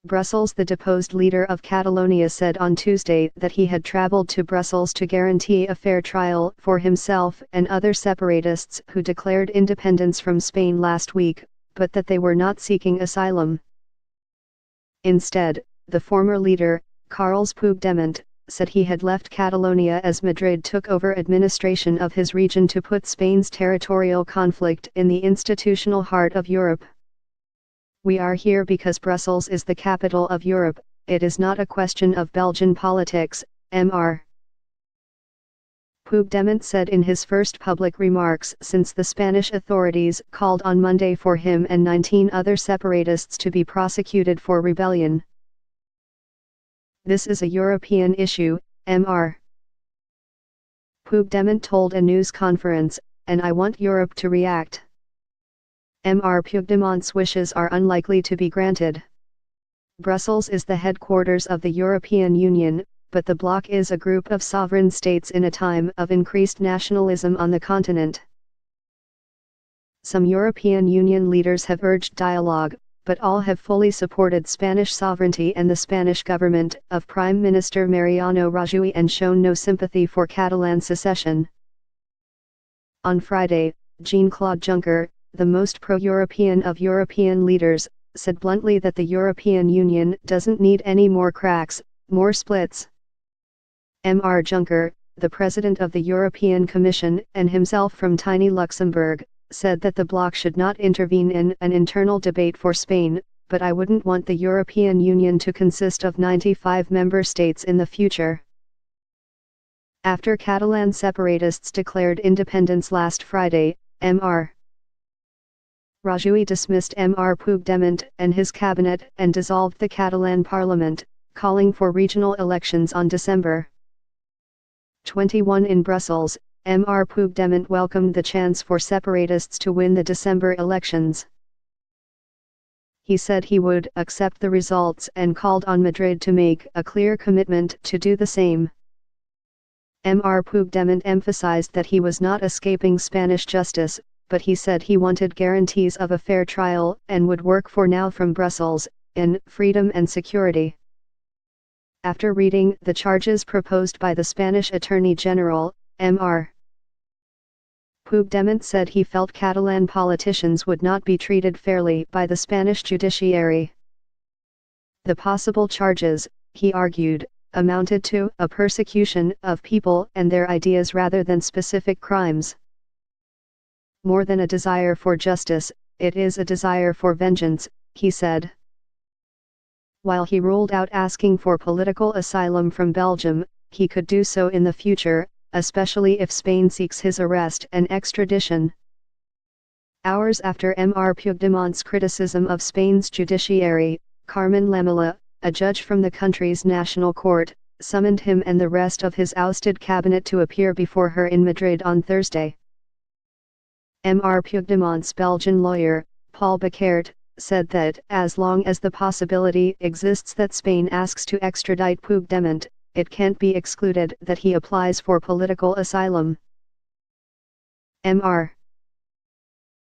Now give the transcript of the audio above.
Brussels. The deposed leader of Catalonia said on Tuesday that he had traveled to Brussels to guarantee a fair trial for himself and other separatists who declared independence from Spain last week, but that they were not seeking asylum. Instead, the former leader, Carles Puigdemont, said he had left Catalonia as Madrid took over administration of his region to put Spain's territorial conflict in the institutional heart of Europe. "We are here because Brussels is the capital of Europe, it is not a question of Belgian politics," Mr. Puigdemont said in his first public remarks since the Spanish authorities called on Monday for him and 19 other separatists to be prosecuted for rebellion. "This is a European issue," Mr. Puigdemont told a news conference, "and I want Europe to react." Mr. Puigdemont's wishes are unlikely to be granted. Brussels is the headquarters of the European Union, but the bloc is a group of sovereign states in a time of increased nationalism on the continent. Some European Union leaders have urged dialogue, but all have fully supported Spanish sovereignty and the Spanish government of Prime Minister Mariano Rajoy and shown no sympathy for Catalan secession. On Friday, Jean-Claude Juncker, the most pro-European of European leaders, said bluntly that the European Union doesn't need any more cracks, more splits. Mr. Juncker, the president of the European Commission and himself from tiny Luxembourg, said that the bloc should not intervene in an internal debate for Spain, but I wouldn't want the European Union to consist of 95 member states in the future. After Catalan separatists declared independence last Friday, Mr. Rajoy dismissed Mr. Puigdemont and his cabinet and dissolved the Catalan parliament, calling for regional elections on December 21 in Brussels. Mr. Puigdemont welcomed the chance for separatists to win the December elections. He said he would accept the results and called on Madrid to make a clear commitment to do the same. Mr. Puigdemont emphasized that he was not escaping Spanish justice, but he said he wanted guarantees of a fair trial and would work for now from Brussels, in freedom and security. After reading the charges proposed by the Spanish Attorney General, Mr. Puigdemont said he felt Catalan politicians would not be treated fairly by the Spanish judiciary. The possible charges, he argued, amounted to a persecution of people and their ideas rather than specific crimes. "More than a desire for justice, it is a desire for vengeance," he said. While he ruled out asking for political asylum from Belgium, he could do so in the future, especially if Spain seeks his arrest and extradition. Hours after Mr. Puigdemont's criticism of Spain's judiciary, Carmen Lamela, a judge from the country's national court, summoned him and the rest of his ousted cabinet to appear before her in Madrid on Thursday. Mr. Puigdemont's Belgian lawyer, Paul Beckert, said that as long as the possibility exists that Spain asks to extradite Puigdemont, it can't be excluded that he applies for political asylum. Mr.